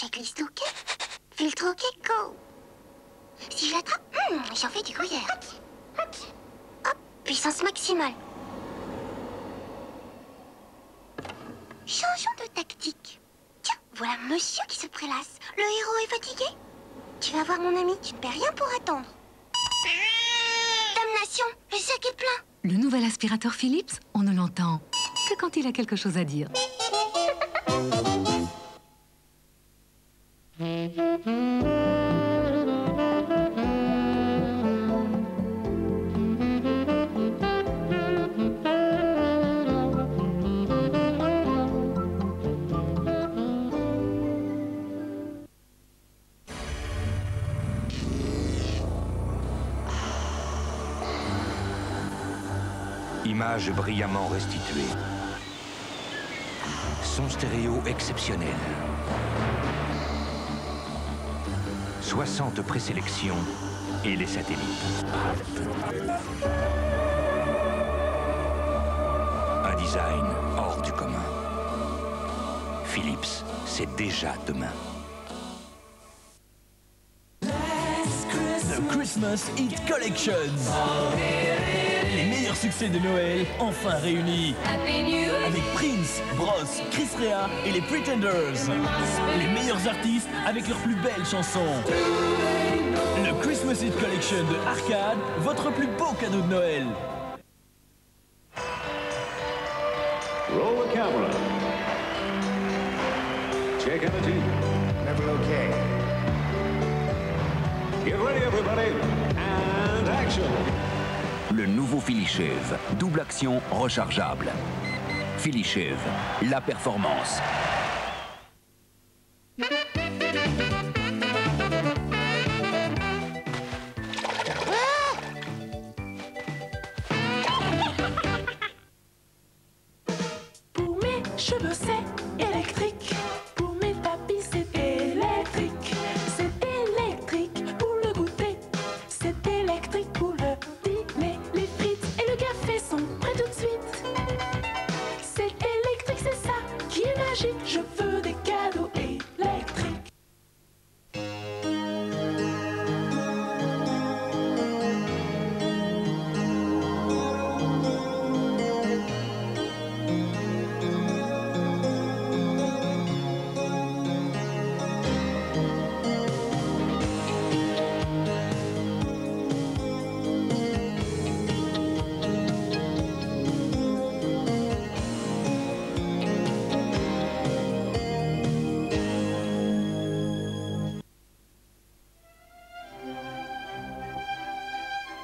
checklist OK. Filtre OK, go. Si je l'attrape, j'en fais du gruyère. Hop, puissance maximale. Changeons de tactique. Tiens, voilà monsieur qui se prélasse. Le héros est fatigué. Tu vas voir mon ami, tu ne perds rien pour attendre. Damnation, le sac est plein. Le nouvel aspirateur Philips, on ne l'entend que quand il a quelque chose à dire. Image brillamment restituée. Son stéréo exceptionnel. 60 présélections et les satellites. Un design hors du commun. Philips, c'est déjà demain. The Christmas Hit Collection. Les meilleurs succès de Noël, enfin réunis. Avec Prince, Bros, Chris Rea et les Pretenders. Les meilleurs artistes avec leurs plus belles chansons. Le Christmas Hit Collection de Arcade, votre plus beau cadeau de Noël. Roll the camera. Check energy. Level okay. Get ready everybody. And action. Le nouveau Philips, double action rechargeable. Philips, la performance. Pour mes cheveux c'est électrique. Pour mes papilles c'est électrique. C'est électrique pour le goûter. C'est électrique pour le dîner. Les frites et le café sont prêts tout de suite. C'est électrique, c'est ça qui est magique. Je veux des cadeaux électriques.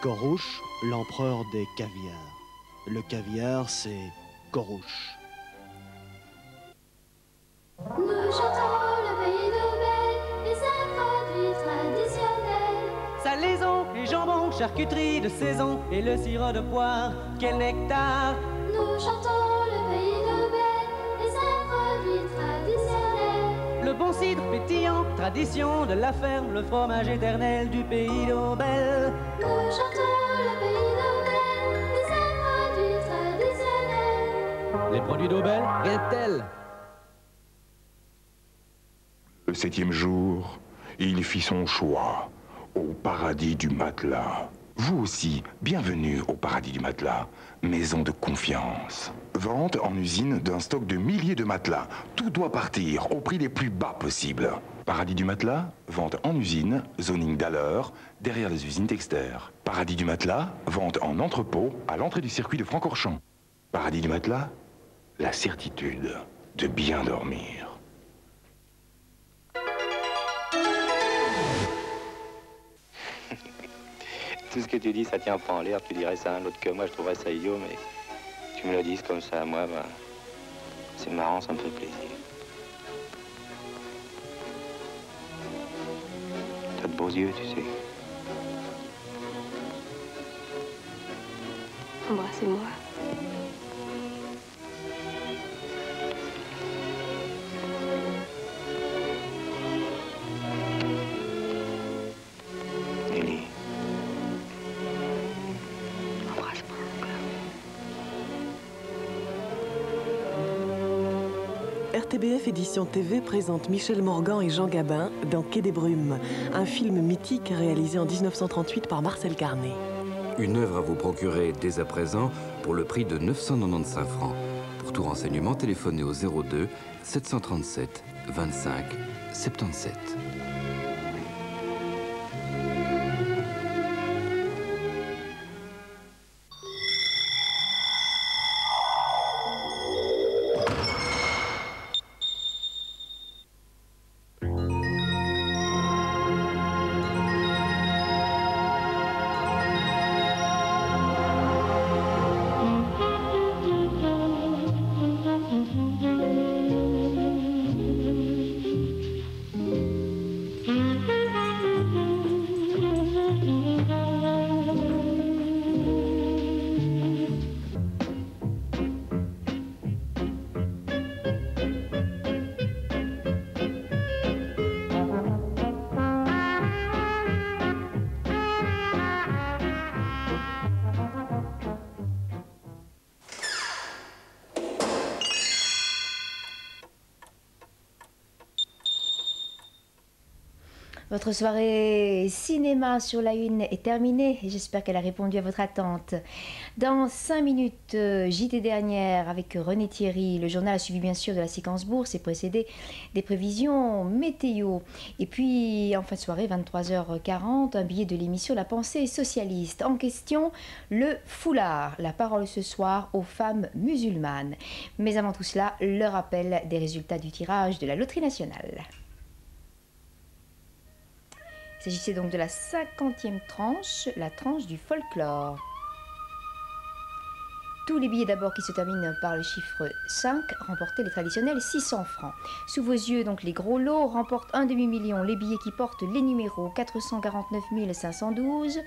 Korouche, l'empereur des caviars. Le caviar, c'est Korouche. Nous chantons le pays d'Aubert et ses produits traditionnels. Salaison et jambon, charcuterie de saison et le sirop de poire, quel nectar! Nous chantons le pays d'Aubert et ses produits traditionnels. Le bon cidre pétillant, tradition de la ferme, le fromage éternel du pays d'Aubel. Nous chantons le pays d'Aubert et ses produits traditionnels. Les produits d'Aubel, rien de tel. Le 7e jour, il fit son choix au paradis du matelas. Vous aussi, bienvenue au paradis du matelas, maison de confiance. Vente en usine d'un stock de milliers de matelas. Tout doit partir au prix les plus bas possibles. Paradis du matelas, vente en usine, zoning d'Aller, derrière les usines Texter. Paradis du matelas, vente en entrepôt, à l'entrée du circuit de Francorchamps. Paradis du matelas, la certitude de bien dormir. Tout ce que tu dis, ça tient pas en l'air. Tu dirais ça à un autre que moi, je trouverais ça idiot, mais tu me le dises comme ça à moi, bah, c'est marrant, ça me fait plaisir. T'as de beaux yeux, tu sais. Embrassez-moi. Nelly. RTBF Édition TV présente Michel Morgan et Jean Gabin dans Quai des Brumes, un film mythique réalisé en 1938 par Marcel Carné. Une œuvre à vous procurer dès à présent pour le prix de 995 francs. Pour tout renseignement, téléphonez au 02 737 25 77. Votre soirée cinéma sur la Une est terminée et j'espère qu'elle a répondu à votre attente. Dans 5 minutes, JT dernière avec René Thierry. Le journal a suivi bien sûr de la séquence bourse et précédé des prévisions météo. Et puis en fin de soirée, 23h40, un billet de l'émission La Pensée socialiste. En question, le foulard. La parole ce soir aux femmes musulmanes. Mais avant tout cela, le rappel des résultats du tirage de la Loterie nationale. Il s'agissait donc de la 50e tranche, la tranche du folklore. Tous les billets d'abord qui se terminent par le chiffre 5 remportaient les traditionnels 600 francs. Sous vos yeux, donc les gros lots remportent un demi-million. Les billets qui portent les numéros 449 512,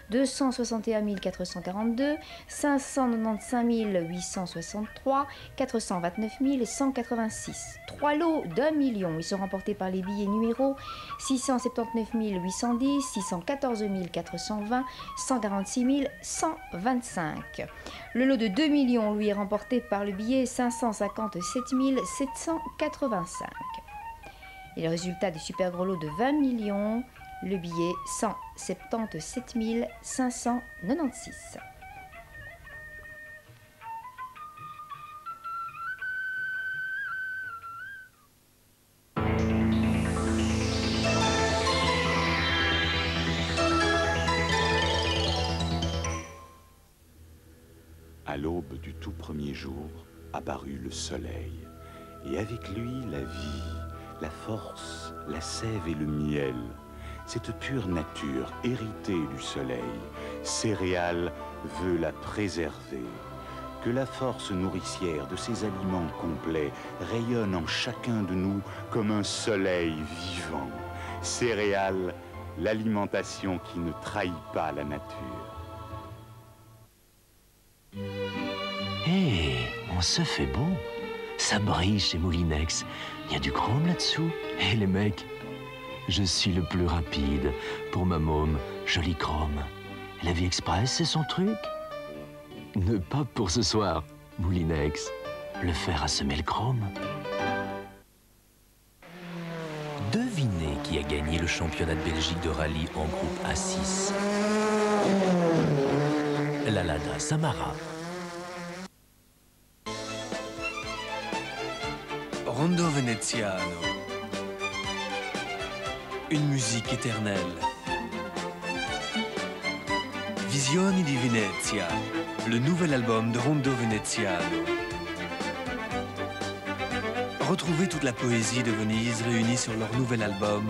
261 442, 595 863, 429 186. 3 lots d'1 million. Ils sont remportés par les billets numéros 679 810, 614 420, 146 125. Le lot de 2 millions, lui, est remporté par le billet 557 785. Et le résultat du super gros lot de 20 millions, le billet 177 596. À l'aube du tout premier jour, apparut le soleil, et avec lui la vie, la force, la sève et le miel. Cette pure nature héritée du soleil, céréale veut la préserver. Que la force nourricière de ces aliments complets rayonne en chacun de nous comme un soleil vivant. Céréale, l'alimentation qui ne trahit pas la nature. Hé, on se fait beau. Ça brille chez Moulinex. Il y a du chrome là-dessous. Et les mecs, je suis le plus rapide. Pour ma môme, joli chrome. La vie express, c'est son truc. Ne pas pour ce soir, Moulinex. Le fer à semer le chrome. Devinez qui a gagné le championnat de Belgique de rallye en groupe A6. La Lada Samara. Rondo Veneziano. Une musique éternelle. Visioni di Venezia, le nouvel album de Rondo Veneziano. Retrouvez toute la poésie de Venise réunie sur leur nouvel album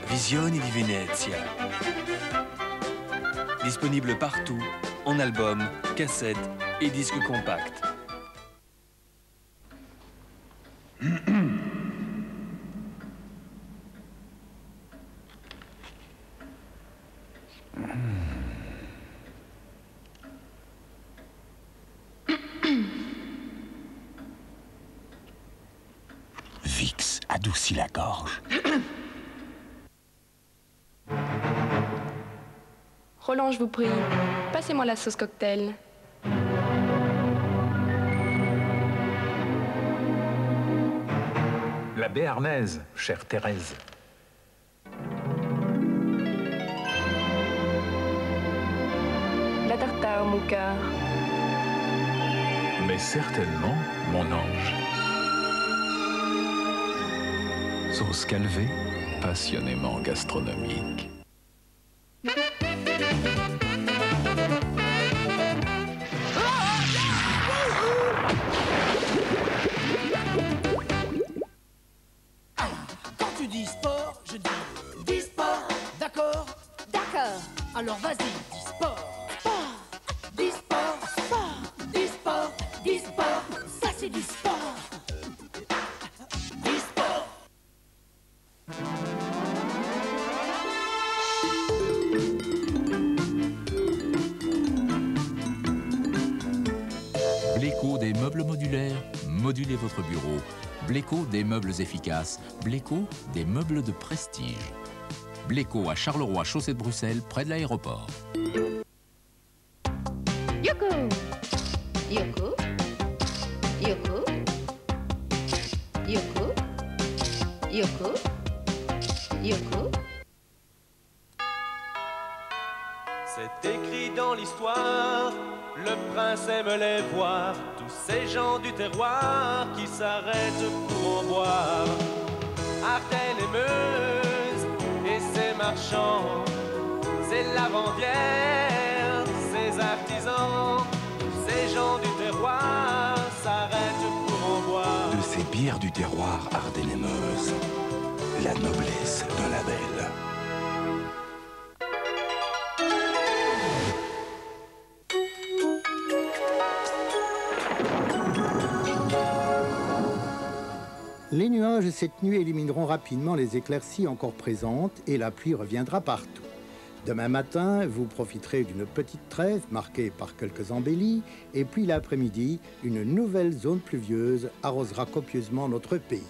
Visioni di Venezia. Disponible partout, en album, cassette et disque compact. Vicks adoucit la gorge. Roland, je vous prie, passez-moi la sauce cocktail. la béarnaise, chère Thérèse. La tartare, mon cœur. Mais certainement, mon ange. Sauce calvée, passionnément gastronomique. Quand tu dis sport, je dis sport, d'accord? D'accord. Alors vas-y, dis sport. Sport. Dis sport. Sport. Dis sport. Dis sport. Ça c'est du sport. Dis sport. Bléco des meubles modulaires, modulez votre bureau. Bléco des meubles efficaces, Bléco des meubles de prestige. Bléco à Charleroi, chaussée de Bruxelles, près de l'aéroport. Yoko Yoko Yoko Yoko Yoko Yoko. C'est écrit dans l'histoire, le prince aime les voir, tous ces gens du terroir qui s'arrêtent pour en boire. Ardennes et Meuse et ses marchands, c'est lavandières, ces artisans, tous ces gens du terroir s'arrêtent pour en boire. De ces bières du terroir ardennaimeuse, la noblesse d'un label. Les nuages cette nuit élimineront rapidement les éclaircies encore présentes et la pluie reviendra partout. Demain matin, vous profiterez d'une petite trêve marquée par quelques embellis et puis l'après-midi, une nouvelle zone pluvieuse arrosera copieusement notre pays.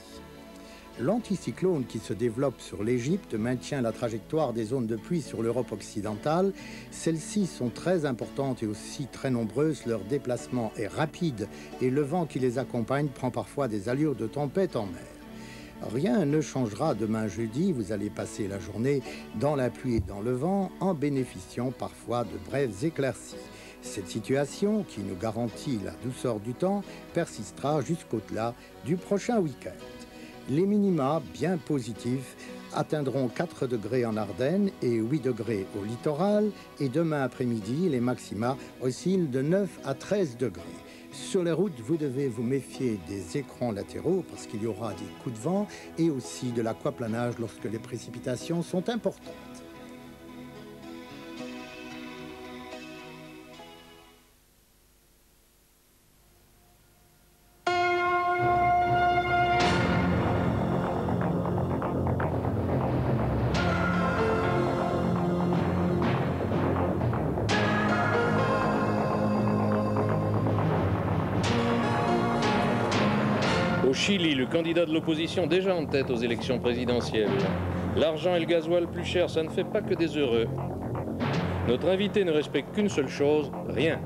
L'anticyclone qui se développe sur l'Égypte maintient la trajectoire des zones de pluie sur l'Europe occidentale. Celles-ci sont très importantes et aussi très nombreuses. Leur déplacement est rapide et le vent qui les accompagne prend parfois des allures de tempête en mer. Rien ne changera demain jeudi. Vous allez passer la journée dans la pluie et dans le vent en bénéficiant parfois de brèves éclaircies. Cette situation, qui nous garantit la douceur du temps, persistera jusqu'au-delà du prochain week-end. Les minima, bien positifs, atteindront 4 degrés en Ardennes et 8 degrés au littoral. Et demain après-midi, les maxima oscillent de 9 à 13 degrés. Sur les routes, vous devez vous méfier des écrans latéraux parce qu'il y aura des coups de vent et aussi de l'aquaplanage lorsque les précipitations sont importantes. Au Chili, le candidat de l'opposition déjà en tête aux élections présidentielles. L'argent et le gasoil plus cher, ça ne fait pas que des heureux. Notre invité ne respecte qu'une seule chose, rien.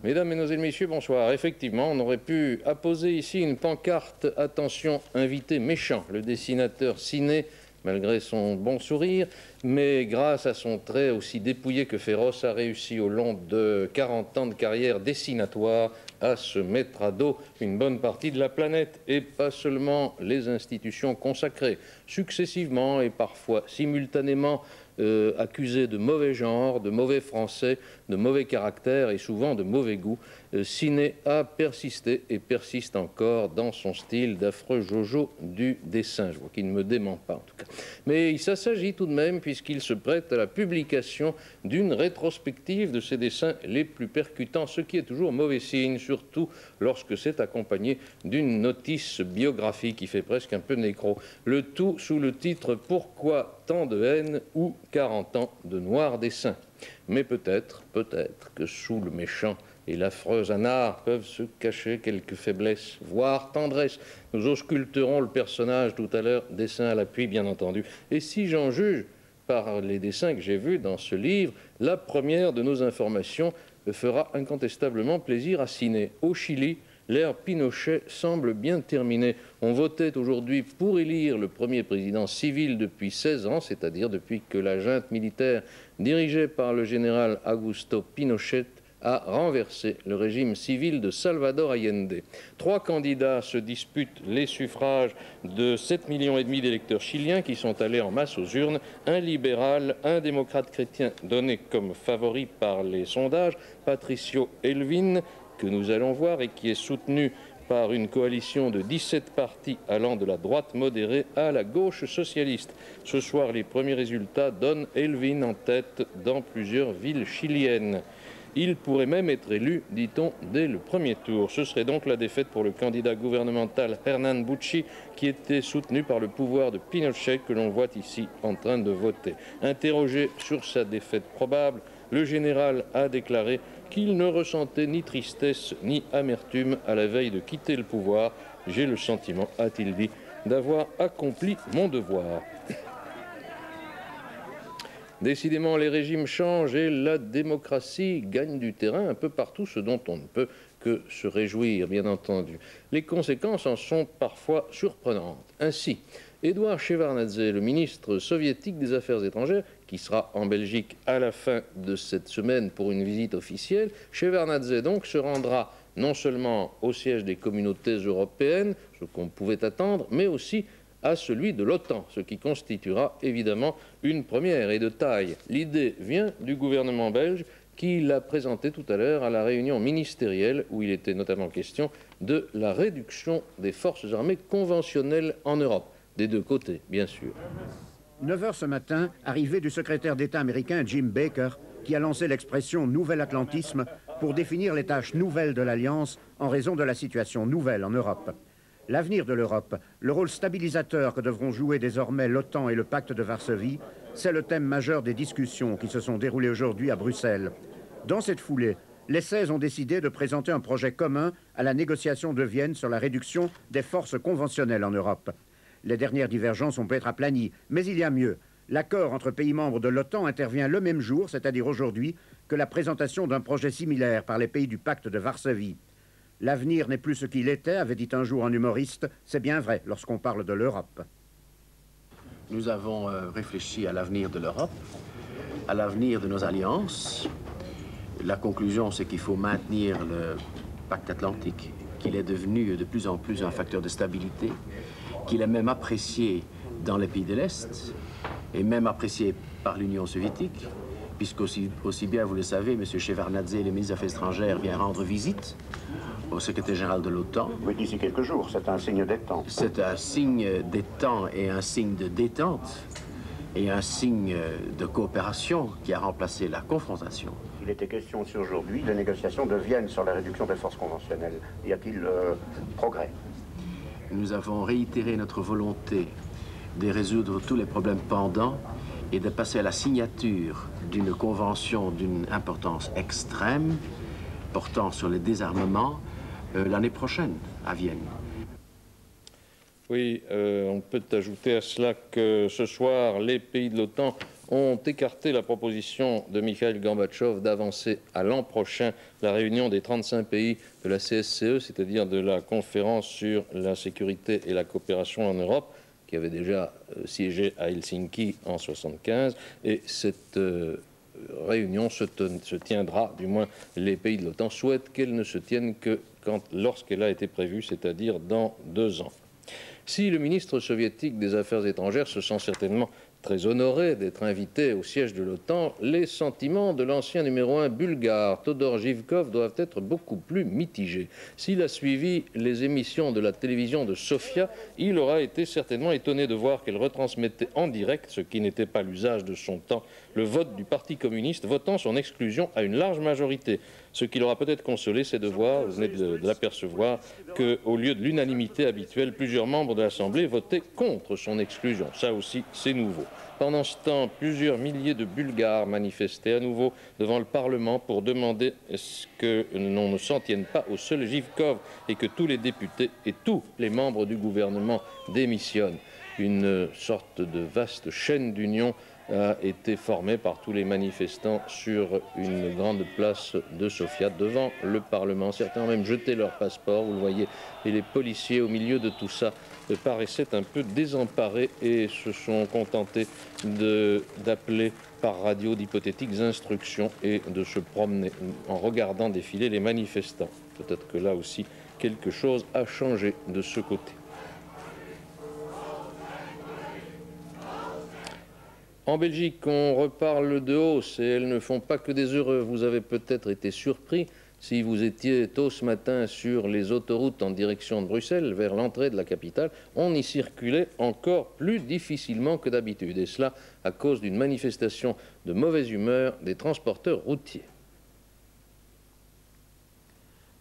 Mesdames, Mesdemoiselles, Messieurs, bonsoir. Effectivement, on aurait pu apposer ici une pancarte « Attention, invité méchant ». Le dessinateur Ciné, malgré son bon sourire, mais grâce à son trait aussi dépouillé que féroce, a réussi au long de 40 ans de carrière dessinatoire à se mettre à dos une bonne partie de la planète, et pas seulement les institutions consacrées, successivement et parfois simultanément accusé de mauvais genre, de mauvais français, de mauvais caractère et souvent de mauvais goût. Ciné a persisté et persiste encore dans son style d'affreux Jojo du dessin. Je vois qu'il ne me dément pas en tout cas. Mais ça s'agit tout de même, puisqu'il se prête à la publication d'une rétrospective de ses dessins les plus percutants, ce qui est toujours mauvais signe, surtout lorsque c'est accompagné d'une notice biographique qui fait presque un peu nécro. Le tout sous le titre « Pourquoi tant de haine » ou « 40 ans de noir dessin ». Mais peut-être que sous le méchant et l'affreux anard peuvent se cacher quelques faiblesses, voire tendresse. Nous ausculterons le personnage tout à l'heure, dessin à l'appui bien entendu. Et si j'en juge par les dessins que j'ai vus dans ce livre, la première de nos informations fera incontestablement plaisir à Ciné. Au Chili, l'ère Pinochet semble bien terminée. On votait aujourd'hui pour élire le premier président civil depuis 16 ans, c'est-à-dire depuis que la junte militaire dirigée par le général Augusto Pinochet a renversé le régime civil de Salvador Allende. 3 candidats se disputent les suffrages de 7,5 millions d'électeurs chiliens qui sont allés en masse aux urnes. Un libéral, un démocrate chrétien donné comme favori par les sondages, Patricio Elvin, que nous allons voir et qui est soutenu par une coalition de 17 partis allant de la droite modérée à la gauche socialiste. Ce soir, les premiers résultats donnent Elvin en tête dans plusieurs villes chiliennes. Il pourrait même être élu, dit-on, dès le premier tour. Ce serait donc la défaite pour le candidat gouvernemental Hernán Bucci, qui était soutenu par le pouvoir de Pinochet, que l'on voit ici en train de voter. Interrogé sur sa défaite probable, le général a déclaré qu'il ne ressentait ni tristesse ni amertume à la veille de quitter le pouvoir. « J'ai le sentiment, a-t-il dit, d'avoir accompli mon devoir ». Décidément, les régimes changent et la démocratie gagne du terrain un peu partout, ce dont on ne peut que se réjouir, bien entendu. Les conséquences en sont parfois surprenantes. Ainsi, Édouard Shevardnadze, le ministre soviétique des Affaires étrangères, qui sera en Belgique à la fin de cette semaine pour une visite officielle, Shevardnadze donc se rendra non seulement au siège des communautés européennes, ce qu'on pouvait attendre, mais aussi à celui de l'OTAN, ce qui constituera évidemment une première et de taille. L'idée vient du gouvernement belge qui l'a présenté tout à l'heure à la réunion ministérielle où il était notamment question de la réduction des forces armées conventionnelles en Europe, des deux côtés bien sûr. 9 h ce matin, arrivée du secrétaire d'État américain Jim Baker qui a lancé l'expression « nouvel atlantisme » pour définir les tâches nouvelles de l'Alliance en raison de la situation nouvelle en Europe. L'avenir de l'Europe, le rôle stabilisateur que devront jouer désormais l'OTAN et le pacte de Varsovie, c'est le thème majeur des discussions qui se sont déroulées aujourd'hui à Bruxelles. Dans cette foulée, les 16 ont décidé de présenter un projet commun à la négociation de Vienne sur la réduction des forces conventionnelles en Europe. Les dernières divergences ont pu être aplanies, mais il y a mieux. L'accord entre pays membres de l'OTAN intervient le même jour, c'est-à-dire aujourd'hui, que la présentation d'un projet similaire par les pays du pacte de Varsovie. L'avenir n'est plus ce qu'il était, avait dit un jour un humoriste. C'est bien vrai lorsqu'on parle de l'Europe. Nous avons réfléchi à l'avenir de l'Europe, à l'avenir de nos alliances. La conclusion, c'est qu'il faut maintenir le pacte atlantique, qu'il est devenu de plus en plus un facteur de stabilité, qu'il est même apprécié dans les pays de l'Est, et même apprécié par l'Union soviétique, puisqu'aussi bien, vous le savez, M. Shevardnadze, le ministre des Affaires étrangères, vient rendre visite au secrétaire général de l'OTAN. Oui, d'ici quelques jours, c'est un signe des temps. C'est un signe des temps et un signe de détente et un signe de coopération qui a remplacé la confrontation. Il était question aussi aujourd'hui de négociations de Vienne sur la réduction des forces conventionnelles. Y a-t-il progrès? Nous avons réitéré notre volonté de résoudre tous les problèmes pendants et de passer à la signature d'une convention d'une importance extrême portant sur le désarmement l'année prochaine à Vienne. Oui, on peut ajouter à cela que ce soir, les pays de l'OTAN ont écarté la proposition de Mikhail Gorbatchev d'avancer à l'an prochain la réunion des 35 pays de la CSCE, c'est-à-dire de la conférence sur la sécurité et la coopération en Europe, qui avait déjà siégé à Helsinki en 1975, et cette réunion se tiendra, du moins les pays de l'OTAN souhaitent qu'elle ne se tienne que lorsqu'elle a été prévue, c'est-à-dire dans 2 ans. Si le ministre soviétique des Affaires étrangères se sent certainement très honoré d'être invité au siège de l'OTAN, les sentiments de l'ancien numéro 1 bulgare, Todor Zhivkov, doivent être beaucoup plus mitigés. S'il a suivi les émissions de la télévision de Sofia, il aura été certainement étonné de voir qu'elle retransmettait en direct, ce qui n'était pas l'usage de son temps, le vote du Parti communiste votant son exclusion à une large majorité. Ce qui l'aura peut-être consolé, c'est de voir, vous venez de l'apercevoir, qu'au lieu de l'unanimité habituelle, plusieurs membres de l'Assemblée votaient contre son exclusion. Ça aussi, c'est nouveau. Pendant ce temps, plusieurs milliers de Bulgares manifestaient à nouveau devant le Parlement pour demander que l'on ne s'en tienne pas au seul Zhivkov et que tous les députés et tous les membres du gouvernement démissionnent. Une sorte de vaste chaîne d'union a été formé par tous les manifestants sur une grande place de Sofia devant le Parlement. Certains ont même jeté leur passeport, vous le voyez, et les policiers au milieu de tout ça paraissaient un peu désemparés et se sont contentés d'appeler par radio d'hypothétiques instructions et de se promener en regardant défiler les manifestants. Peut-être que là aussi, quelque chose a changé de ce côté. En Belgique, on reparle de hausse et elles ne font pas que des heureux. Vous avez peut-être été surpris si vous étiez tôt ce matin sur les autoroutes en direction de Bruxelles, vers l'entrée de la capitale. On y circulait encore plus difficilement que d'habitude, et cela à cause d'une manifestation de mauvaise humeur des transporteurs routiers.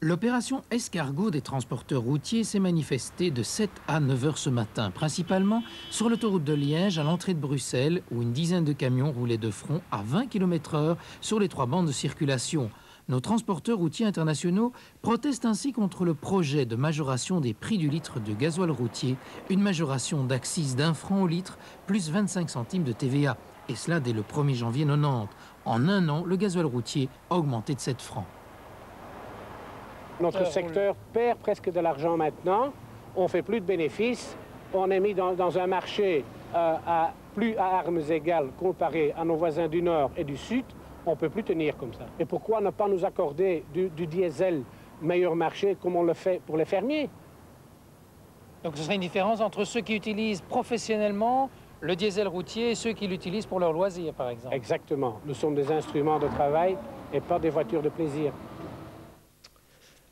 L'opération escargot des transporteurs routiers s'est manifestée de 7 à 9 heures ce matin, principalement sur l'autoroute de Liège à l'entrée de Bruxelles, où une dizaine de camions roulaient de front à 20 km/h sur les 3 bandes de circulation. Nos transporteurs routiers internationaux protestent ainsi contre le projet de majoration des prix du litre de gasoil routier, une majoration d'accise d'1 franc au litre, plus 25 centimes de TVA, et cela dès le 1er janvier 90. En un an, le gasoil routier a augmenté de 7 francs. Notre secteur perd presque de l'argent maintenant, on ne fait plus de bénéfices, on est mis dans un marché plus à armes égales comparé à nos voisins du Nord et du Sud, on ne peut plus tenir comme ça. Et pourquoi ne pas nous accorder du diesel meilleur marché comme on le fait pour les fermiers? Donc ce serait une différence entre ceux qui utilisent professionnellement le diesel routier et ceux qui l'utilisent pour leur loisir, par exemple. Exactement. Nous sommes des instruments de travail et pas des voitures de plaisir.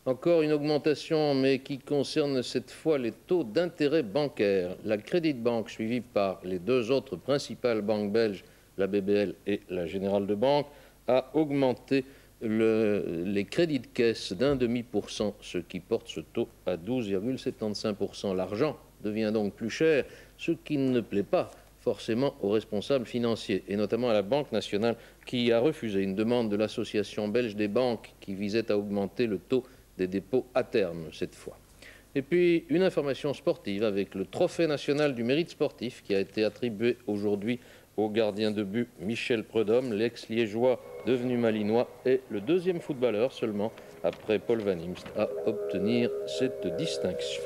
Encore une augmentation, mais qui concerne cette fois les taux d'intérêt bancaires. La Crédit Banque, suivie par les 2 autres principales banques belges, la BBL et la Générale de Banque, a augmenté les crédits de caisse d'0,5%, ce qui porte ce taux à 12,75%. L'argent devient donc plus cher, ce qui ne plaît pas forcément aux responsables financiers, et notamment à la Banque nationale, qui a refusé une demande de l'Association belge des banques qui visait à augmenter le taux des dépôts à terme cette fois. Et puis une information sportive avec le trophée national du mérite sportif qui a été attribué aujourd'hui au gardien de but Michel Prudhomme, l'ex-liégeois devenu malinois, et le 2e footballeur seulement après Paul Van Imst à obtenir cette distinction.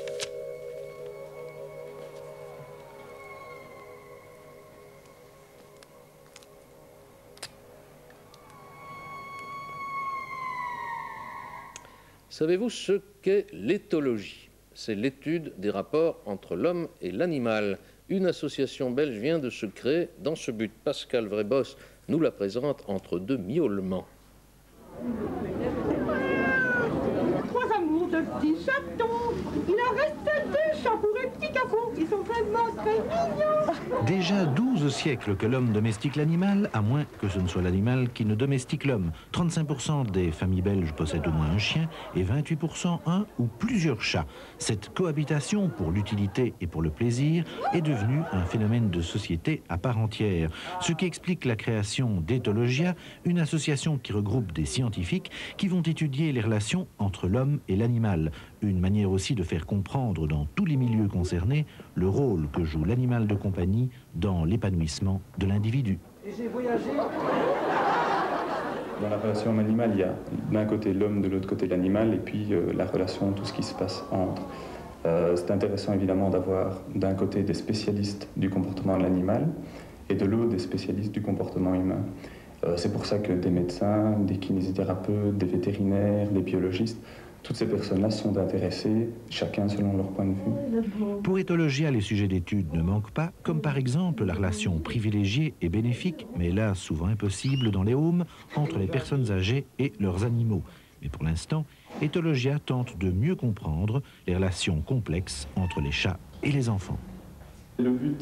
Savez-vous ce qu'est l'éthologie? C'est l'étude des rapports entre l'homme et l'animal. Une association belge vient de se créer dans ce but. Pascal Vrébos nous la présente entre 2 miaulements. 3 amours de petits chatons. Il en reste 2 chats pour un petit capot. Ils sont vraiment très mignons. Déjà 12 siècles que l'homme domestique l'animal, à moins que ce ne soit l'animal qui ne domestique l'homme. 35% des familles belges possèdent au moins un chien et 28% un ou plusieurs chats. Cette cohabitation pour l'utilité et pour le plaisir est devenue un phénomène de société à part entière. Ce qui explique la création d'Ethologia, une association qui regroupe des scientifiques qui vont étudier les relations entre l'homme et l'animal. Une manière aussi de faire comprendre dans tous les milieux concernés le rôle que joue l'animal de compagnie dans l'épanouissement de l'individu. J'ai voyagé. Dans la relation homme-animal, il y a d'un côté l'homme, de l'autre côté l'animal, et puis la relation, tout ce qui se passe entre. C'est intéressant évidemment d'avoir d'un côté des spécialistes du comportement de l'animal et de l'autre des spécialistes du comportement humain. C'est pour ça que des médecins, des kinésithérapeutes, des vétérinaires, des biologistes, toutes ces personnes-là sont intéressées, chacun selon leur point de vue. Pour Ethologia, les sujets d'étude ne manquent pas, comme par exemple la relation privilégiée et bénéfique, mais là souvent impossible dans les homes, entre les personnes âgées et leurs animaux. Mais pour l'instant, Ethologia tente de mieux comprendre les relations complexes entre les chats et les enfants. Le but,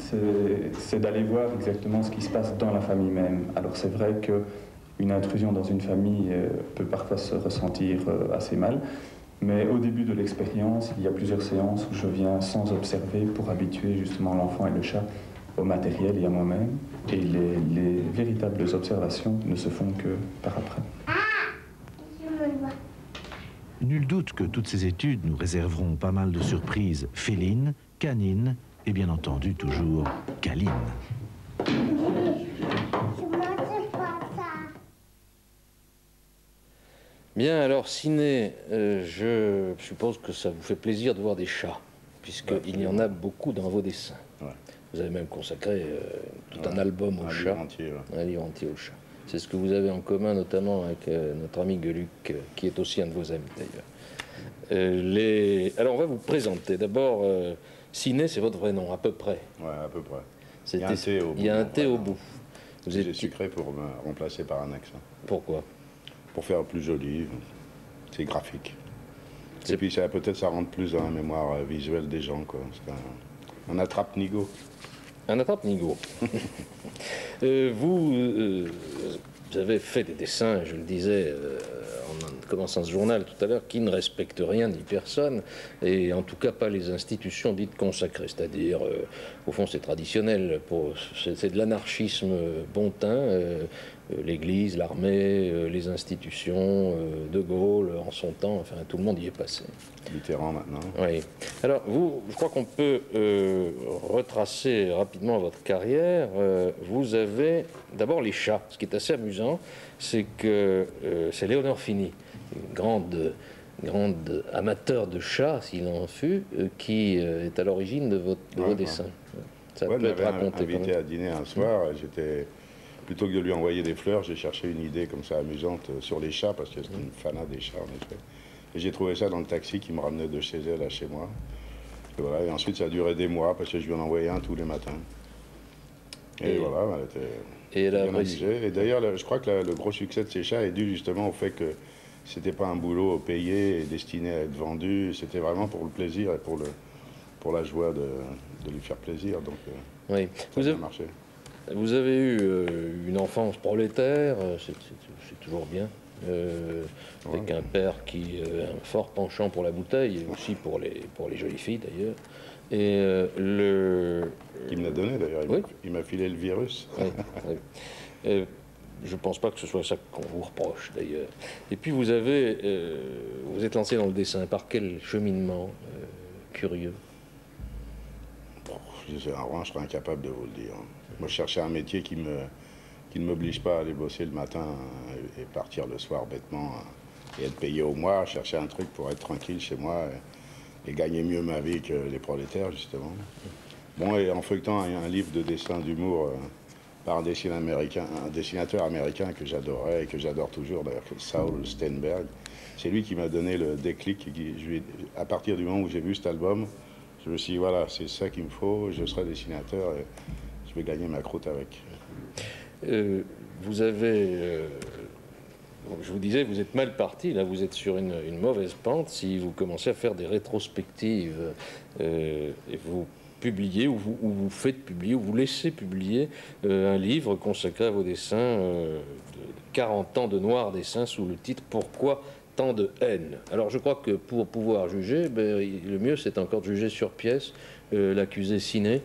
c'est d'aller voir exactement ce qui se passe dans la famille même. Alors c'est vrai qu'une intrusion dans une famille peut parfois se ressentir assez mal, mais au début de l'expérience, il y a plusieurs séances où je viens sans observer pour habituer justement l'enfant et le chat au matériel et à moi-même. Et les véritables observations ne se font que par après. Nul doute que toutes ces études nous réserveront pas mal de surprises félines, canines et bien entendu toujours câlines. Bien, alors, ciné, je suppose que ça vous fait plaisir de voir des chats, puisqu'il y en a beaucoup dans vos dessins. Ouais. Vous avez même consacré tout un album aux chats. Un livre entier aux chats. C'est ce que vous avez en commun, notamment avec notre ami Gueluc, qui est aussi un de vos amis, d'ailleurs. Alors, on va vous présenter. D'abord, Ciné, c'est votre vrai nom, à peu près. Ouais, à peu près. Il y a un T au bout. Il y a un T au bout. J'ai sucré pour me remplacer par un accent. Pourquoi? Pour faire plus joli. C'est graphique. Et puis peut-être ça rentre plus dans la mémoire visuelle des gens, quoi. C'est un attrape-nigo. Un attrape-nigo. Vous avez fait des dessins, je le disais en commençant ce journal tout à l'heure, qui ne respectent rien ni personne, et en tout cas pas les institutions dites consacrées. C'est-à-dire, au fond, c'est traditionnel, c'est de l'anarchisme bon teint. L'Église, l'armée, les institutions, De Gaulle en son temps, enfin tout le monde y est passé. Mitterrand maintenant. Oui. Alors vous, je crois qu'on peut retracer rapidement votre carrière. Vous avez d'abord les chats. Ce qui est assez amusant, c'est que c'est Léonore Fini, une grande amateur de chats, s'il en fut, qui est à l'origine de vos dessins. Ça peut être raconté. Invité à dîner un soir, j'étais... Plutôt que de lui envoyer des fleurs, j'ai cherché une idée comme ça amusante sur les chats, parce que c'est une fanat des chats en effet. Et j'ai trouvé ça dans le taxi qui me ramenait de chez elle à chez moi. Et voilà, et ensuite ça a duré des mois, parce que je lui en envoyais un tous les matins. Et voilà, elle était bien amusée. Et d'ailleurs, je crois que le gros succès de ces chats est dû justement au fait que c'était pas un boulot payé et destiné à être vendu, c'était vraiment pour le plaisir et pour la joie de lui faire plaisir. Donc oui. Ça a bien marché. Vous avez eu une enfance prolétaire, c'est toujours bien, avec un père qui a un fort penchant pour la bouteille, et aussi pour les jolies filles d'ailleurs. Et Qui me l'a donné d'ailleurs, il m'a filé le virus. Oui, oui. Je ne pense pas que ce soit ça qu'on vous reproche d'ailleurs. Et puis vous êtes lancé dans le dessin, par quel cheminement curieux? Je serais incapable de vous le dire. Moi, je cherchais un métier qui ne m'oblige pas à aller bosser le matin et partir le soir bêtement et être payé au mois. Je cherchais un truc pour être tranquille chez moi et gagner mieux ma vie que les prolétaires, justement. Bon, et en feuilletant un livre de dessin d'humour par un dessinateur américain que j'adorais et que j'adore toujours, d'ailleurs, Saul Steinberg, c'est lui qui m'a donné le déclic. À partir du moment où j'ai vu cet album, je me suis dit, voilà, c'est ça qu'il me faut, je serai dessinateur et je vais gagner ma croûte avec. Vous avez, je vous disais, vous êtes mal parti, là vous êtes sur une mauvaise pente si vous commencez à faire des rétrospectives et vous publiez, ou vous faites publier, ou vous laissez publier un livre consacré à vos dessins, 40 ans de noirs dessins, sous le titre « Pourquoi tant de haine ?» Alors je crois que pour pouvoir juger, le mieux c'est encore de juger sur pièce l'accusé Ciné,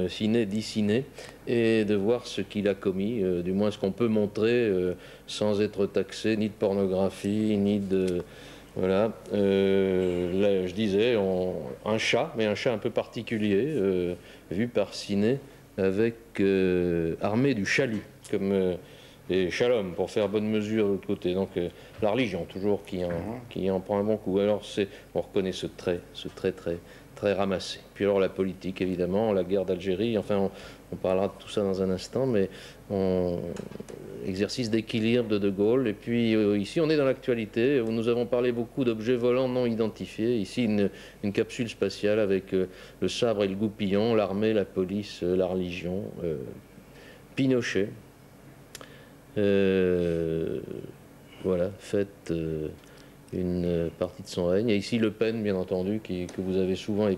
Ciné dit Ciné, et de voir ce qu'il a commis, du moins ce qu'on peut montrer sans être taxé ni de pornographie, ni de... Voilà, là, je disais, un chat, mais un chat un peu particulier, vu par Ciné, avec armé du chalut, comme... et shalom, pour faire bonne mesure de l'autre côté. Donc la religion, toujours, qui en prend un bon coup. Alors on reconnaît ce trait très ramassé. Puis alors la politique, évidemment, la guerre d'Algérie, enfin on parlera de tout ça dans un instant, mais exercice d'équilibre de Gaulle. Et puis ici, on est dans l'actualité, où nous avons parlé beaucoup d'objets volants non identifiés. Ici, une capsule spatiale avec le sabre et le goupillon, l'armée, la police, la religion, Pinochet. Voilà, faites une partie de son règne. Et ici Le Pen, bien entendu, que vous avez souvent